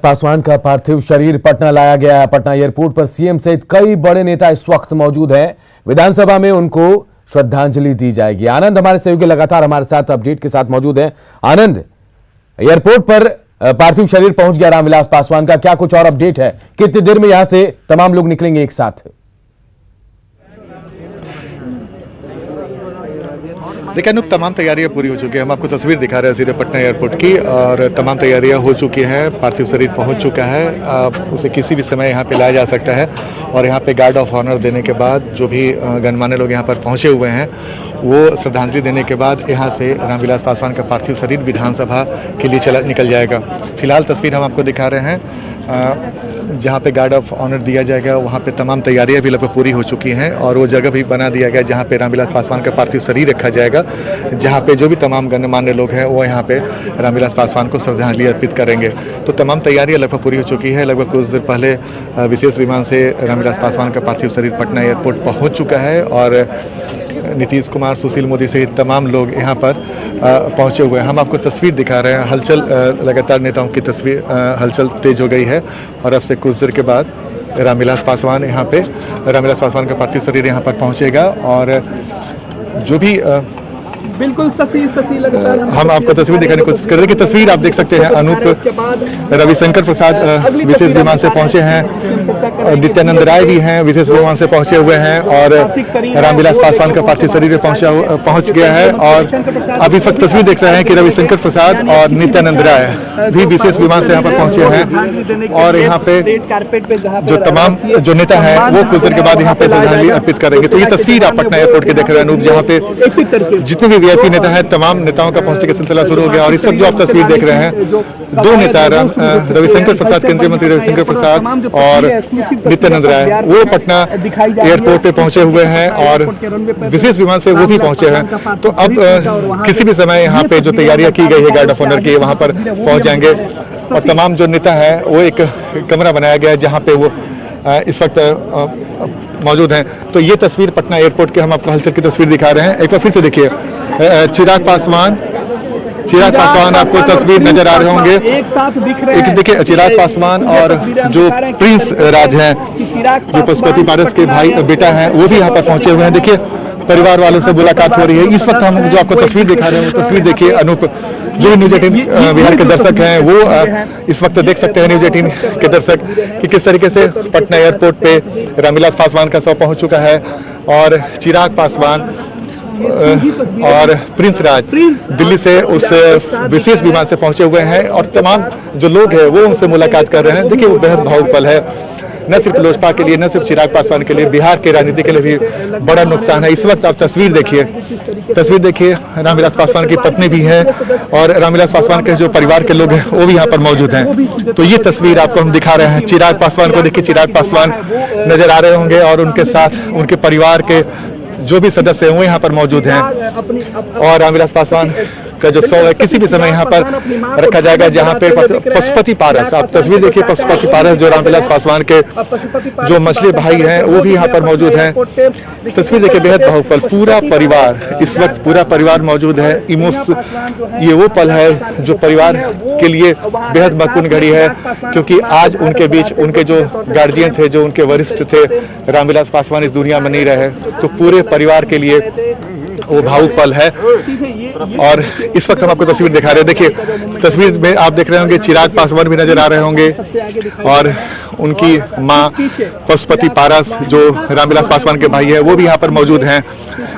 पासवान का पार्थिव शरीर पटना लाया गया है। पटना एयरपोर्ट पर सीएम सहित कई बड़े नेता इस वक्त मौजूद हैं। विधानसभा में उनको श्रद्धांजलि दी जाएगी। आनंद हमारे सहयोगी लगातार हमारे साथ अपडेट के साथ मौजूद हैं। आनंद, एयरपोर्ट पर पार्थिव शरीर पहुंच गया रामविलास पासवान का, क्या कुछ और अपडेट है? कितनी देर में यहां से तमाम लोग निकलेंगे एक साथ? देखिए अनूप, तमाम तैयारियां पूरी हो चुकी हैं। हम आपको तस्वीर दिखा रहे हैं सीधे पटना एयरपोर्ट की, और तमाम तैयारियां हो चुकी हैं। पार्थिव शरीर पहुंच चुका है, उसे किसी भी समय यहां पे लाया जा सकता है। और यहां पे गार्ड ऑफ ऑनर देने के बाद जो भी गणमान्य लोग यहां पर पहुंचे हुए हैं, वो श्रद्धांजलि देने के बाद यहाँ से रामविलास पासवान का पार्थिव शरीर विधानसभा के लिए निकल जाएगा। फिलहाल तस्वीर हम आपको दिखा रहे हैं जहाँ पे गार्ड ऑफ ऑनर दिया जाएगा, वहाँ पे तमाम तैयारियां भी लगभग पूरी हो चुकी हैं। और वो जगह भी बना दिया गया जहाँ पे रामविलास पासवान का पार्थिव शरीर रखा जाएगा, जहाँ पे जो भी तमाम गणमान्य लोग हैं वो यहाँ पे रामविलास पासवान को श्रद्धांजलि अर्पित करेंगे। तो तमाम तैयारियां लगभग पूरी हो चुकी है। लगभग कुछ देर पहले विशेष विमान से रामविलास पासवान का पार्थिव शरीर पटना एयरपोर्ट पहुँच चुका है, और नीतीश कुमार, सुशील मोदी सहित तमाम लोग यहाँ पर पहुँचे हुए हैं। हम आपको तस्वीर दिखा रहे हैं। हलचल लगातार नेताओं की तस्वीर हलचल तेज हो गई है, और अब से कुछ देर के बाद रामविलास पासवान का पार्थिव शरीर यहाँ पर पहुँचेगा। और जो भी बिल्कुल ससी लगातार हम आपको तस्वीर दिखाने की कोशिश कर रहे हैं कि तस्वीर आप देख सकते हैं। अनूप रविशंकर प्रसाद विशेष विमान से पहुंचे हैं, नित्यानंद राय भी हैं, विशेष विमान से पहुंचे हुए हैं, और रामविलास पासवान का पार्थिव शरीर पहुंच गया है। और अब इस वक्त तस्वीर देख रहे हैं कि रविशंकर प्रसाद और नित्यानंद राय भी विशेष विमान से यहाँ पर पहुंचे हैं। और यहाँ पे जो तमाम जो नेता है वो कुछ देर के बाद यहाँ पे श्रद्धांजलि अर्पित करेंगे। तो ये तस्वीर आप पटना एयरपोर्ट के देख रहे हैं अनूप, जहाँ पे जितने भी वीआईपी नेता हैं, तमाम नेताओं का पहुंचने का सिलसिला शुरू हो गया। और इस वक्त जो आप तस्वीर देख रहे हैं, दो नेता रविशंकर प्रसाद, केंद्रीय मंत्री रविशंकर प्रसाद और नित्यानंद राय, वो पटना एयरपोर्ट पे पहुंचे हुए हैं, और विशेष विमान से वो भी पहुंचे हैं। तो अब किसी भी समय यहाँ पे जो तैयारियां की गई है गार्ड ऑफ ऑनर की, वहां पर पहुंच जाएंगे। और तमाम जो नेता है वो एक कमरा बनाया गया है जहाँ पे वो इस वक्त मौजूद हैं। तो ये तस्वीर पटना एयरपोर्ट के हम आपको हलचल की तस्वीर दिखा रहे हैं। एक बार फिर से देखिए, चिराग पासवान आपको तस्वीर नजर आ रहे होंगे। एक साथ दिख रहे हैं। देखिए चिराग पासवान और जो प्रिंस राज हैं, जो पशुपति पारस के भाई बेटा हैं, वो भी यहाँ पर पहुंचे हुए हैं। देखिए परिवार वालों से मुलाकात हो रही है। इस वक्त हम जो आपको तस्वीर दिखा रहे हैं, वो तस्वीर देखिए अनूप, जो भी न्यूज 18 बिहार के दर्शक हैं वो इस वक्त देख सकते हैं, न्यूज 18 के दर्शक, कि किस तरीके से पटना एयरपोर्ट पे रामविलास पासवान का शव पहुंच चुका है। और चिराग पासवान और प्रिंस राज दिल्ली से उस विशेष विमान से पहुंचे हुए हैं, और तमाम जो लोग हैं वो उनसे मुलाकात कर रहे हैं। देखिए वो बेहद भावुक पल है, न सिर्फ लोजपा के लिए, न सिर्फ चिराग पासवान के लिए, बिहार के राजनीति के लिए भी बड़ा नुकसान है। इस वक्त आप तस्वीर देखिए, रामविलास पासवान की पत्नी भी है, और रामविलास पासवान के जो परिवार के लोग हैं वो भी यहाँ पर मौजूद हैं। तो ये तस्वीर आपको हम दिखा रहे हैं। चिराग पासवान को देखिए, चिराग पासवान नजर आ रहे होंगे, और उनके साथ उनके परिवार के जो भी सदस्य हैं वो यहाँ पर मौजूद हैं। और रामविलास पासवान का जो शव है किसी भी समय यहाँ पर रखा जाएगा, जहाँ पे पशुपति पारस, आप तस्वीर देखिए, पशुपति पारस जो रामविलास पासवान के जो मछली भाई हैं वो भी यहाँ पर मौजूद हैं। तस्वीर देखिए, बेहद भावुक पल, पूरा परिवार, इस वक्त पूरा परिवार मौजूद है। ये वो पल है जो परिवार के लिए बेहद महत्वपूर्ण घड़ी है, क्योंकि आज उनके बीच उनके जो गार्जियन थे, जो उनके वरिष्ठ थे, रामविलास पासवान इस दुनिया में नहीं रहे। तो पूरे परिवार के लिए वो भावुक पल है। और इस वक्त हम आपको तस्वीर दिखा रहे हैं। देखिए तस्वीर में आप देख रहे होंगे चिराग पासवान भी नजर आ रहे होंगे, और उनकी मां पशुपति पारस जो रामविलास पासवान के भाई है वो भी यहाँ पर मौजूद हैं।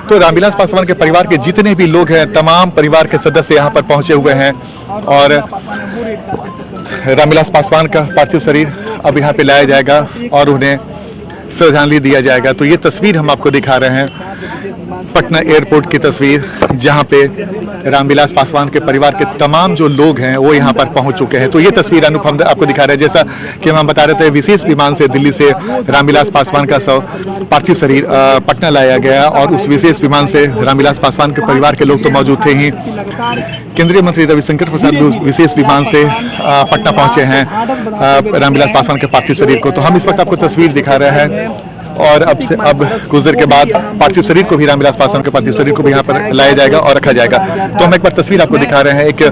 तो रामविलास पासवान के परिवार के जितने भी लोग हैं, तमाम परिवार के सदस्य यहाँ पर पहुंचे हुए हैं, और रामविलास पासवान का पार्थिव शरीर अब यहाँ पे लाया जाएगा और उन्हें श्रद्धांजलि दिया जाएगा। तो ये तस्वीर हम आपको दिखा रहे हैं, पटना एयरपोर्ट की तस्वीर, जहां पे रामविलास पासवान के परिवार के तमाम जो लोग हैं वो यहां पर पहुंच चुके हैं। तो ये तस्वीर अनूप हम आपको दिखा रहे हैं, जैसा कि हम बता रहे थे, विशेष विमान से दिल्ली से रामविलास पासवान का शव पार्थिव शरीर पटना लाया गया, और उस विशेष विमान से रामविलास पासवान के परिवार के लोग तो मौजूद थे ही, केंद्रीय मंत्री रविशंकर प्रसाद भी विशेष विमान से पटना पहुंचे हैं रामविलास पासवान के पार्थिव शरीर को। तो हम इस वक्त आपको तस्वीर दिखा रहे हैं, और अब कुछ देर के बाद पार्थिव शरीर को भी, रामविलास पासवान के पार्थिव शरीर को भी यहाँ पर लाया जाएगा और रखा जाएगा। तो हम एक बार तस्वीर आपको दिखा रहे हैं। एक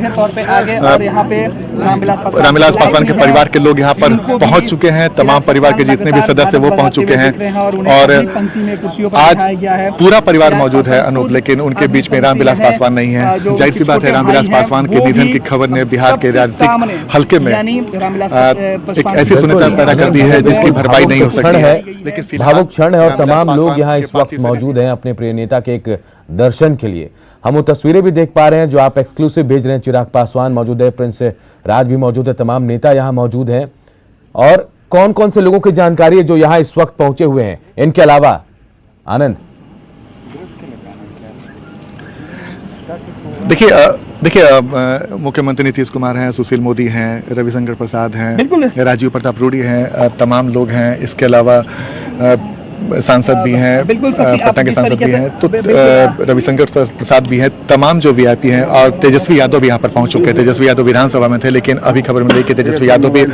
रामविलास पासवान के परिवार के लोग यहाँ पर पहुंच चुके हैं। तमाम परिवार के जितने भी सदस्य वो पहुंच चुके हैं और आज पूरा परिवार मौजूद है अनूप, लेकिन उनके बीच में रामविलास पासवान नहीं है। जाहिर सी बात है, रामविलास पासवान के निधन की खबर ने बिहार के राजनीतिक हल्के में एक ऐसी सुन्नता पैदा कर दी है जिसकी भरपाई नहीं हो सकती है। लेकिन भावुक क्षण है और तमाम लोग यहाँ इस वक्त मौजूद हैं अपने प्रिय नेता के एक दर्शन के लिए। हम वो तस्वीरें भी देख पा रहे हैं जो आप एक्सक्लूसिव भेज रहे हैं। चिराग पासवान मौजूद है, प्रिंस राज भी मौजूद है, तमाम नेता यहाँ मौजूद हैं। और कौन कौन से लोगों की जानकारी है जो यहाँ इस वक्त पहुंचे हुए हैं इनके अलावा? आनंद, देखिए मुख्यमंत्री नीतीश कुमार हैं, सुशील मोदी हैं, रविशंकर प्रसाद हैं, राजीव प्रताप रूडी हैं, तमाम लोग हैं। इसके अलावा सांसद भी हैं, पटना के सांसद भी हैं, तो रविशंकर प्रसाद भी हैं, तमाम जो वीआईपी हैं। और तेजस्वी यादव भी यहाँ पर पहुँच चुके हैं। तेजस्वी यादव विधानसभा में थे, लेकिन अभी खबर मिली कि तेजस्वी यादव भी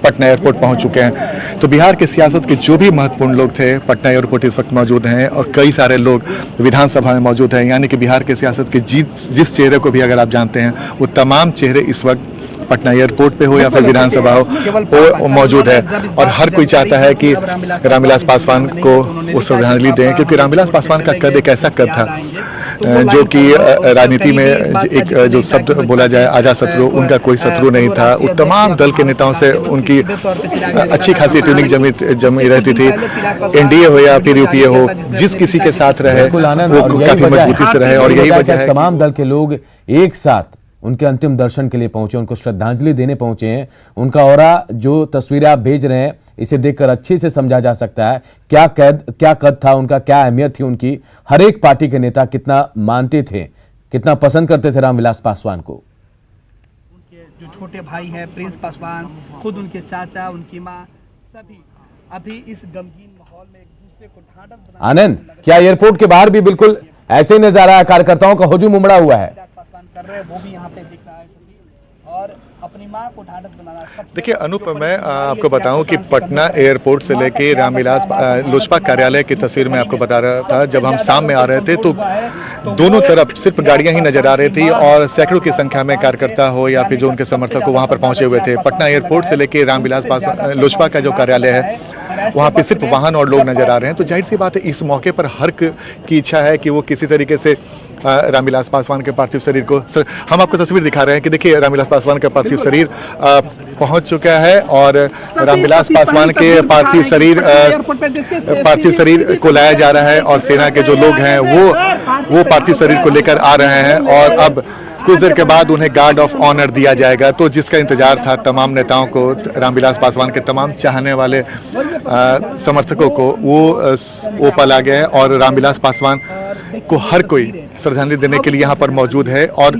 पटना एयरपोर्ट पहुँच चुके हैं। तो बिहार की सियासत के जो भी महत्वपूर्ण लोग थे पटना एयरपोर्ट इस वक्त मौजूद हैं और कई सारे लोग विधानसभा में मौजूद हैं। यानी कि बिहार के सियासत के जिस चेहरे को भी अगर आप जानते हैं, वो तमाम चेहरे इस वक्त पटना एयरपोर्ट पे हो या फिर विधानसभा हो वो मौजूद है। और हर कोई चाहता है कि रामविलास पासवान को वो श्रद्धांजलि दें, क्योंकि रामविलास पासवान का कद एक ऐसा कद था जो कि राजनीति में एक जो शब्द बोला जाए आजा शत्रु, उनका कोई शत्रु नहीं था। वो तमाम दल के नेताओं से उनकी अच्छी खासी ट्यूनिंग जमी रहती थी। एनडीए हो या फिर यूपीए हो, जिस किसी के साथ रहे वो काफी मजबूती से रहे। और यही वजह है तमाम दल के लोग एक साथ उनके अंतिम दर्शन के लिए पहुंचे, उनको श्रद्धांजलि देने पहुंचे हैं। उनका ऑरा जो तस्वीरें आप भेज रहे हैं, इसे देखकर अच्छे से समझा जा सकता है क्या कद था उनका, क्या अहमियत थी उनकी। हर एक पार्टी के नेता कितना मानते थे, कितना पसंद करते थे रामविलास पासवान को। उनके जो छोटे भाई हैं प्रिंस पासवान, खुद उनके चाचा, उनकी माँ, सभी अभी इस गमगीन माहौल में एक दूसरे को ढांढस बना। आनंद, क्या एयरपोर्ट के बाहर भी बिल्कुल ऐसे ही नजारा है? कार्यकर्ताओं का हुजूम उमड़ा हुआ है। कर रहे हैं वो भी यहाँ पे दिख रहा है और अपनी मां को ढांढस बनाना। देखिए अनूप, मैं आपको बताऊं कि पटना एयरपोर्ट से लेके रामविलास लोजपा कार्यालय की तस्वीर में आपको बता रहा था। जब हम शाम में आ रहे थे तो दोनों तरफ सिर्फ गाड़ियां ही नजर आ रही थी और सैकड़ों की संख्या में कार्यकर्ता हो या फिर जो उनके समर्थक हो वहां पर पहुंचे हुए थे। पटना एयरपोर्ट से लेके रामविलास पासवान लोजपा का जो कार्यालय है वहाँ पे सिर्फ वाहन और लोग नजर आ रहे हैं। तो जाहिर सी बात है, इस मौके पर हर की इच्छा है कि वो किसी तरीके से रामविलास पासवान के पार्थिव शरीर को, हम आपको तस्वीर दिखा रहे हैं कि देखिए रामविलास पासवान का पार्थिव शरीर पहुंच चुका है और रामविलास पासवान के पार्थिव शरीर को लाया जा रहा है और सेना के जो लोग हैं वो पार्थिव शरीर को लेकर आ रहे हैं और अब कुछ देर के बाद उन्हें गार्ड ऑफ ऑनर दिया जाएगा। तो जिसका इंतजार था तमाम नेताओं को, रामविलास पासवान के तमाम चाहने वाले समर्थकों को, वो पल आ गया है और रामविलास पासवान को हर कोई श्रद्धांजलि देने के लिए यहाँ पर मौजूद है। और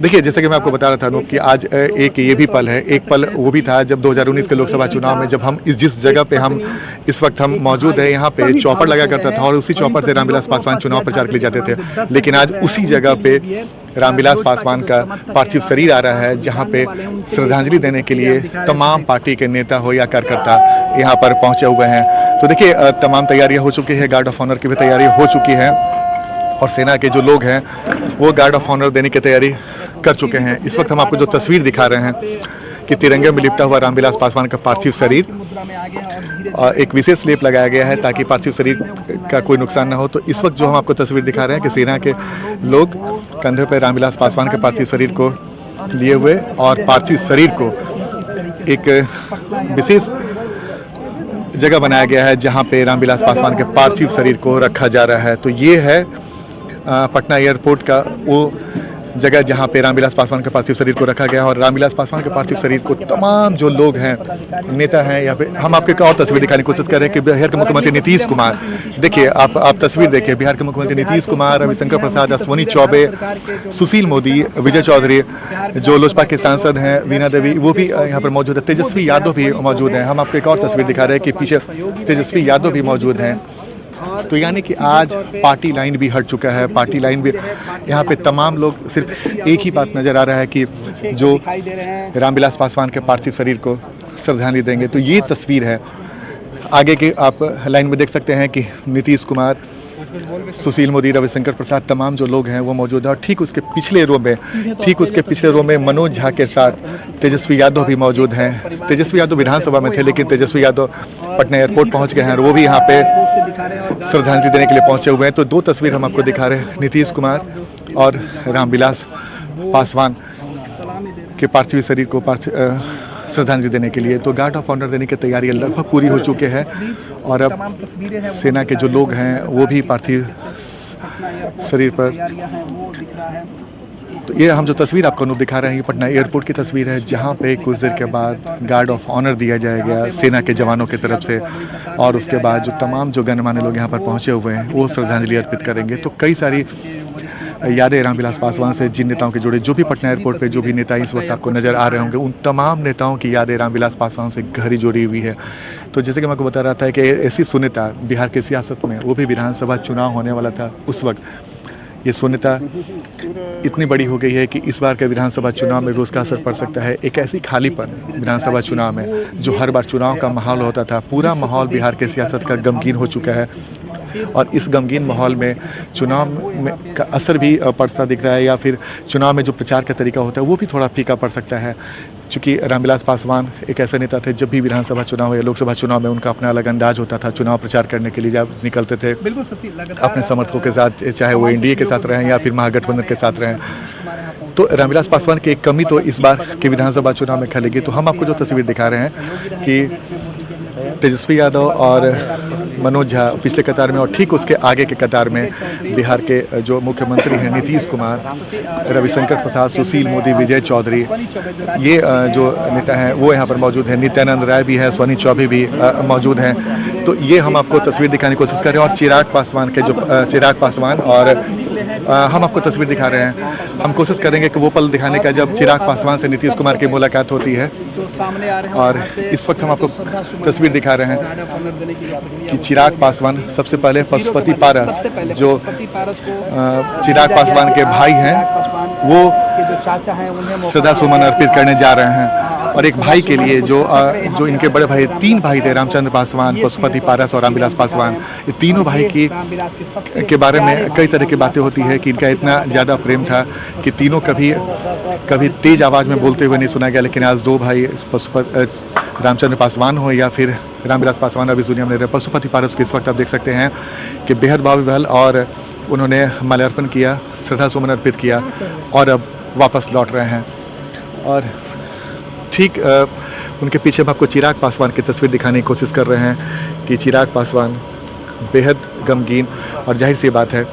देखिए, जैसे कि मैं आपको बता रहा था अनूप कि आज एक ये भी पल है, एक पल वो भी था जब 2019 के लोकसभा चुनाव में जब हम जिस जगह पे हम इस वक्त हम मौजूद है, यहाँ पे चौपर लगा करता था और उसी चौपर से रामविलास पासवान चुनाव प्रचार के लिए जाते थे। लेकिन आज उसी जगह पे रामविलास पासवान का पार्थिव शरीर आ रहा है, जहां पे श्रद्धांजलि देने के लिए तमाम पार्टी के नेता हो या कार्यकर्ता यहां पर पहुंचे हुए हैं। तो देखिए तमाम तैयारियां हो चुकी है, गार्ड ऑफ ऑनर की भी तैयारी हो चुकी है और सेना के जो लोग हैं वो गार्ड ऑफ ऑनर देने की तैयारी कर चुके हैं। इस वक्त हम आपको जो तस्वीर दिखा रहे हैं कि तिरंगे में लिपटा हुआ रामविलास पासवान का पार्थिव शरीर, एक विशेष लेप लगाया गया है ताकि पार्थिव शरीर का कोई नुकसान न हो। तो इस वक्त जो हम आपको तस्वीर दिखा रहे हैं कि सेना के लोग कंधे पर रामविलास पासवान के पार्थिव शरीर को लिए हुए और पार्थिव शरीर को एक विशेष जगह बनाया गया है जहां पे रामविलास पासवान के पार्थिव शरीर को रखा जा रहा है। तो ये है पटना एयरपोर्ट का वो जगह जहां पे रामविलास पासवान के पार्थिव शरीर को रखा गया है और रामविलास पासवान के पार्थिव शरीर को तमाम जो लोग हैं, नेता हैं, या फिर हम आपको एक और तस्वीर दिखाने की कोशिश कर रहे हैं कि बिहार के मुख्यमंत्री नीतीश कुमार, देखिए आप तस्वीर देखिए, बिहार के मुख्यमंत्री नीतीश कुमार, रविशंकर प्रसाद, अश्विनी चौबे, सुशील मोदी, विजय चौधरी, जो लोजपा के सांसद हैं, वीणा देवी, वो भी यहाँ पर मौजूद है। तेजस्वी यादव भी मौजूद हैं। हम आपको एक और तस्वीर दिखा रहे हैं कि पीछे तेजस्वी यादव भी मौजूद हैं। तो यानी कि आज पार्टी लाइन भी हट चुका है, पार्टी लाइन भी यहाँ पे तमाम लोग सिर्फ एक ही बात नज़र आ रहा है कि जो रामविलास पासवान के पार्थिव शरीर को श्रद्धांजलि देंगे। तो ये तस्वीर है। आगे के आप लाइन में देख सकते हैं कि नीतीश कुमार सुशील मोदी, रविशंकर प्रसाद, तमाम जो लोग हैं वो मौजूद हैं। और ठीक उसके पिछले रो में मनोज झा के साथ तेजस्वी यादव भी मौजूद हैं। तेजस्वी यादव विधानसभा में थे, लेकिन तेजस्वी यादव पटना एयरपोर्ट पहुंच गए हैं और वो भी यहाँ पे श्रद्धांजलि देने के लिए पहुंचे हुए हैं। तो 2 तस्वीर हम आपको दिखा रहे हैं, नीतीश कुमार और रामविलास पासवान के पार्थिव शरीर को श्रद्धांजलि देने के लिए। तो गार्ड ऑफ ऑनर देने की तैयारियां लगभग पूरी हो चुके हैं और अब सेना के जो लोग हैं वो भी पार्थिव शरीर पर। तो ये हम जो तस्वीर आपको दिखा रहे हैं ये पटना एयरपोर्ट की तस्वीर है, जहां पे कुछ देर के बाद गार्ड ऑफ ऑनर दिया जाएगा सेना के जवानों की तरफ से और उसके बाद जो तमाम जो गणमान्य लोग यहाँ पर पहुंचे हुए हैं वो श्रद्धांजलि अर्पित करेंगे। तो कई सारी यादें रामविलास पासवान से जिन नेताओं के जुड़े, जो भी पटना एयरपोर्ट पे जो भी नेता इस वक्त आपको नजर आ रहे होंगे, उन तमाम नेताओं की यादें रामविलास पासवान से गहरी जुड़ी हुई है। तो जैसे कि मैं आपको बता रहा था कि ऐसी सुनेता बिहार की सियासत में, वो भी विधानसभा चुनाव होने वाला था उस वक्त, ये सुनेता इतनी बड़ी हो गई है कि इस बार के विधानसभा चुनाव में भी उसका असर पड़ सकता है। एक ऐसी खालीपन विधानसभा चुनाव में जो हर बार चुनाव का माहौल होता था, पूरा माहौल बिहार के सियासत का गमगीन हो चुका है और इस गमगीन माहौल में चुनाव में का असर भी पड़ता दिख रहा है, या फिर चुनाव में जो प्रचार का तरीका होता है वो भी थोड़ा फीका पड़ सकता है। चूँकि रामविलास पासवान एक ऐसे नेता थे, जब भी विधानसभा चुनाव या लोकसभा चुनाव में उनका अपना अलग अंदाज होता था। चुनाव प्रचार करने के लिए जब निकलते थे अपने समर्थकों के साथ, चाहे वो एनडीए के साथ रहें या फिर महागठबंधन के साथ रहें, तो रामविलास पासवान की एक कमी तो इस बार के विधानसभा चुनाव में खलेगी। तो हम आपको जो तस्वीर दिखा रहे हैं कि तेजस्वी यादव और मनोज झा पिछले कतार में और ठीक उसके आगे के कतार में बिहार के जो मुख्यमंत्री हैं नीतीश कुमार, रविशंकर प्रसाद, सुशील मोदी, विजय चौधरी, ये जो नेता हैं वो यहाँ पर मौजूद हैं। नित्यानंद राय भी है, सोनी चौबे भी मौजूद हैं। तो ये हम आपको तस्वीर दिखाने की कोशिश कर रहे हैं और चिराग पासवान और हम आपको तस्वीर दिखा रहे हैं। हम कोशिश करेंगे कि वो पल दिखाने का जब चिराग पासवान से नीतीश कुमार की मुलाकात होती है। और इस वक्त हम आपको तस्वीर दिखा रहे हैं कि चिराग पासवान सबसे पहले पशुपति पारस, जो चिराग पासवान के भाई हैं, वो श्रद्धा सुमन अर्पित करने जा रहे हैं। और एक भाई के लिए जो इनके बड़े भाई, 3 भाई थे, रामचंद्र पासवान, पशुपति पारस और रामविलास पासवान। ये तीनों भाई के बारे में कई तरह की बातें होती है कि इनका इतना ज़्यादा प्रेम था कि तीनों कभी तेज आवाज़ में बोलते हुए नहीं सुना गया। लेकिन आज 2 भाई रामचंद्र पासवान हो या फिर रामविलास पासवान अभी दुनिया में रहे। पशुपति पारस को इस वक्त आप देख सकते हैं कि बेहद भावविह्वल और उन्होंने माल्यार्पण किया, श्रद्धा सुमन अर्पित किया और अब वापस लौट रहे हैं। और ठीक उनके पीछे हम आपको चिराग पासवान की तस्वीर दिखाने की कोशिश कर रहे हैं कि चिराग पासवान बेहद गमगीन, और जाहिर सी बात है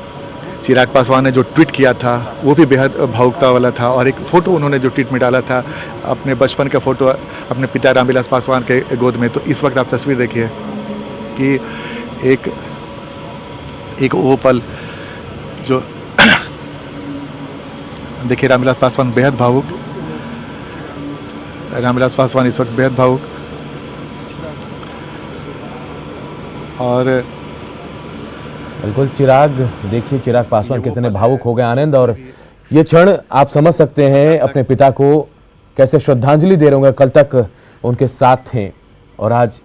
चिराग पासवान ने जो ट्वीट किया था वो भी बेहद भावुकता वाला था। और एक फ़ोटो उन्होंने जो ट्वीट में डाला था, अपने बचपन का फ़ोटो अपने पिता रामविलास पासवान के गोद में। तो इस वक्त आप तस्वीर देखिए कि एक वो पल जो देखिए, रामविलास पासवान बेहद भावुक, रामविलास पासवान इस वक्त बेहद भावुक। और बिल्कुल चिराग, देखिए चिराग पासवान कितने भावुक हो गए आनंद। और ये क्षण आप समझ सकते हैं अपने पिता को कैसे श्रद्धांजलि दे रहे होंगे। कल तक उनके साथ थे और आज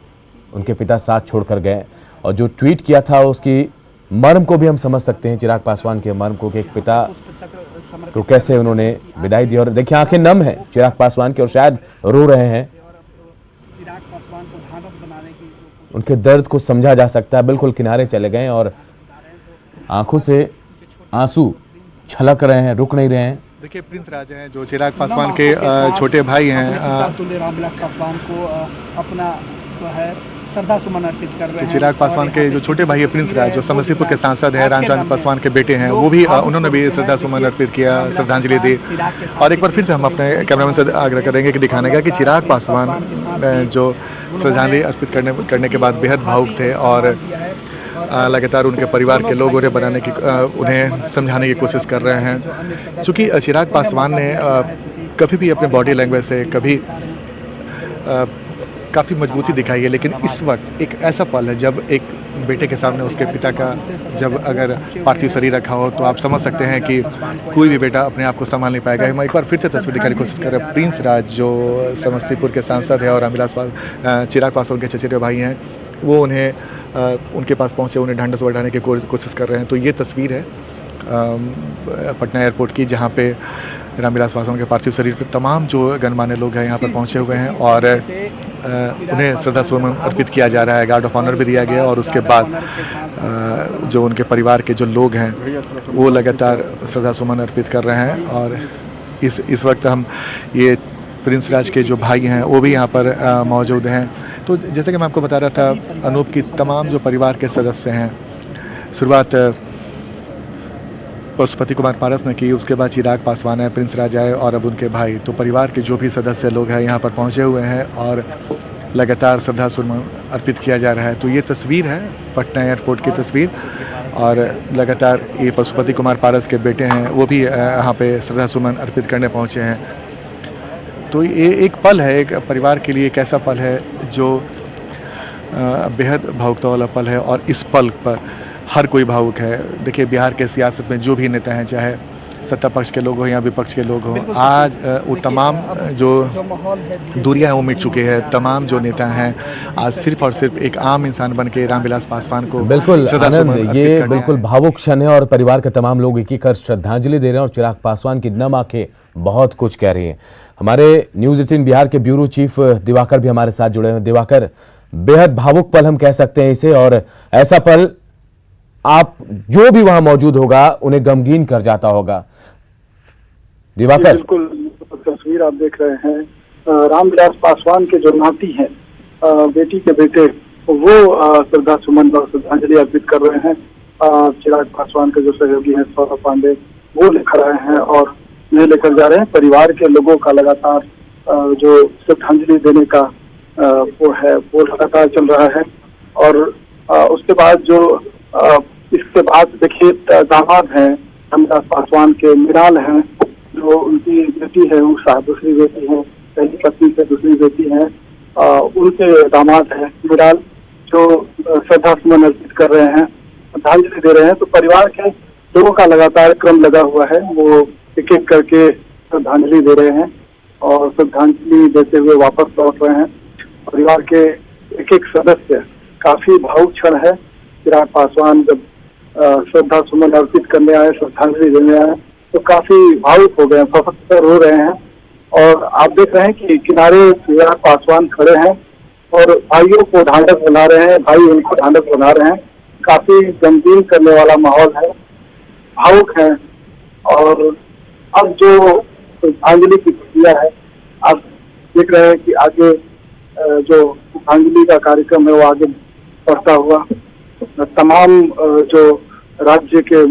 उनके पिता साथ छोड़कर गए। और जो ट्वीट किया था उसकी मर्म को भी हम समझ सकते हैं, चिराग पासवान के मर्म को, कि एक पिता को कैसे उन्होंने विदाई दी। और देखिए आंखें नम हैं चिराग पासवान की और शायद रो रहे हैं। उनके दर्द को समझा जा सकता है। बिल्कुल किनारे चले गए और आंखों से आंसू छलक रहे हैं, रुक नहीं रहे हैं। देखिए प्रिंस राज हैं जो चिराग पासवान के छोटे भाई हैं, रामविलास पासवान को अपना जो है श्रद्धा सुमन अर्पित कर रहे हैं। चिराग पासवान के जो छोटे भाई है प्रिंस राज, जो समस्तीपुर के सांसद हैं, रामचंद्र पासवान के बेटे हैं, वो भी उन्होंने भी श्रद्धा सुमन अर्पित किया, श्रद्धांजलि दी। और एक बार फिर से हम अपने कैमरामैन से आग्रह करेंगे कि दिखाने का कि चिराग पासवान जो श्रद्धांजलि अर्पित करने के बाद बेहद भावुक थे और लगातार उनके परिवार के लोग उन्हें समझाने की कोशिश कर रहे हैं। चूँकि चिराग पासवान ने कभी भी अपने बॉडी लैंग्वेज से कभी काफ़ी मजबूती दिखाई है, लेकिन इस वक्त एक ऐसा पल है जब एक बेटे के सामने उसके पिता का जब अगर पार्थिव शरीर रखा हो तो आप समझ सकते हैं कि कोई भी बेटा अपने आप को संभाल नहीं पाएगा। हम एक बार फिर से तस्वीर दिखाने की कोशिश कर रहे हैं। प्रिंस राज जो समस्तीपुर के सांसद है और रामविलास चिराग पासवान के चचेरे भाई हैं, वो उन्हें उनके पास पहुँचे, उन्हें ढांढस बढ़ाने की कोशिश कर रहे हैं। तो ये तस्वीर है पटना एयरपोर्ट की, जहाँ पे रामविलास पासवान के पार्थिव शरीर पर तमाम जो गणमान्य लोग हैं यहाँ पर पहुँचे हुए हैं और उन्हें श्रद्धा सुमन अर्पित किया जा रहा है। गार्ड ऑफ ऑनर भी दिया गया और उसके बाद जो उनके परिवार के जो लोग हैं वो लगातार श्रद्धा सुमन अर्पित कर रहे हैं। और इस वक्त हम ये प्रिंस राज के जो भाई हैं वो भी यहाँ पर मौजूद हैं। तो जैसे कि मैं आपको बता रहा था, अनूप की तमाम जो परिवार के सदस्य हैं, शुरुआत पशुपति कुमार पारस ने की, उसके बाद चिराग पासवान है, प्रिंस राज आए और अब उनके भाई। तो परिवार के जो भी सदस्य लोग हैं यहाँ पर पहुँचे हुए हैं और लगातार श्रद्धा सुमन अर्पित किया जा रहा है। तो ये तस्वीर है पटना एयरपोर्ट की तस्वीर और लगातार ये पशुपति कुमार पारस के बेटे हैं, वो भी यहाँ पे श्रद्धा सुमन अर्पित करने पहुँचे हैं। तो ये एक पल है, एक परिवार के लिए एक ऐसा पल है जो बेहद भावुकता वाला पल है और इस पल पर हर कोई भावुक है। देखिए, बिहार के सियासत में जो भी नेता हैं, चाहे सत्ता पक्ष के लोग हों या विपक्ष के लोग हों, आज वो तमाम जो दूरियां हैं वो मिट चुके हैं। तमाम जो नेता हैं आज सिर्फ और सिर्फ एक आम इंसान बन के रामविलास पासवान को बिल्कुल आनंद, ये बिल्कुल भावुक क्षण है और परिवार के तमाम लोग एक एक कर श्रद्धांजलि दे रहे हैं और चिराग पासवान की नम आंखें बहुत कुछ कह रही हैं। हमारे न्यूज़ 18 बिहार के ब्यूरो चीफ दिवाकर भी हमारे साथ जुड़े हैं। दिवाकर, बेहद भावुक पल हम कह सकते हैं इसे, और ऐसा पल आप जो भी वहां मौजूद होगा उन्हें गमगीन कर जाता होगा। दिवाकर, बिल्कुल तस्वीर आप देख रहे हैं। रामविलास पासवान के जो नाती हैं, बेटी के बेटे, वो श्रद्धा सुमन और श्रद्धांजलि अर्पित कर रहे हैं। चिराग पासवान के जो सहयोगी हैं सौरभ पांडे, वो लेकर आए हैं और ये लेकर जा रहे हैं। परिवार के लोगों का लगातार जो श्रद्धांजलि देने का वो लगातार चल रहा है। और उसके बाद जो इसके बाद देखिए दामाद हैं रामविलास पासवान के, मृणाल हैं, जो उनकी बेटी है, उषा दूसरी बेटी है, पहली पत्नी से दूसरी बेटी है, उनके दामाद हैं मृणाल, जो श्रद्धा सुमन अर्पित कर रहे हैं, श्रद्धांजलि दे रहे हैं। तो परिवार के लोगों का लगातार क्रम लगा हुआ है, वो एक एक करके श्रद्धांजलि दे रहे हैं और श्रद्धांजलि देते हुए वापस लौट रहे हैं। परिवार के एक एक सदस्य, काफी भावुक क्षण है। चिराग पासवान जब श्रद्धा सुमन अर्पित करने आए, श्रद्धांजलि देने आए, तो काफी भावुक हो गए, फफक रो रहे हैं। और आप देख रहे हैं कि किनारे चिराग पासवान खड़े हैं और भाइयों को ढांढस बना रहे हैं, भाई उनको ढांढस बना रहे हैं। काफी गमगीन करने वाला माहौल है, भावुक है। और अब जो श्रद्धांजलि की प्रक्रिया है, आप देख रहे हैं कि आगे जो श्रद्धांजलि का कार्यक्रम है वो आगे बढ़ता हुआ, तमाम जो राज्य के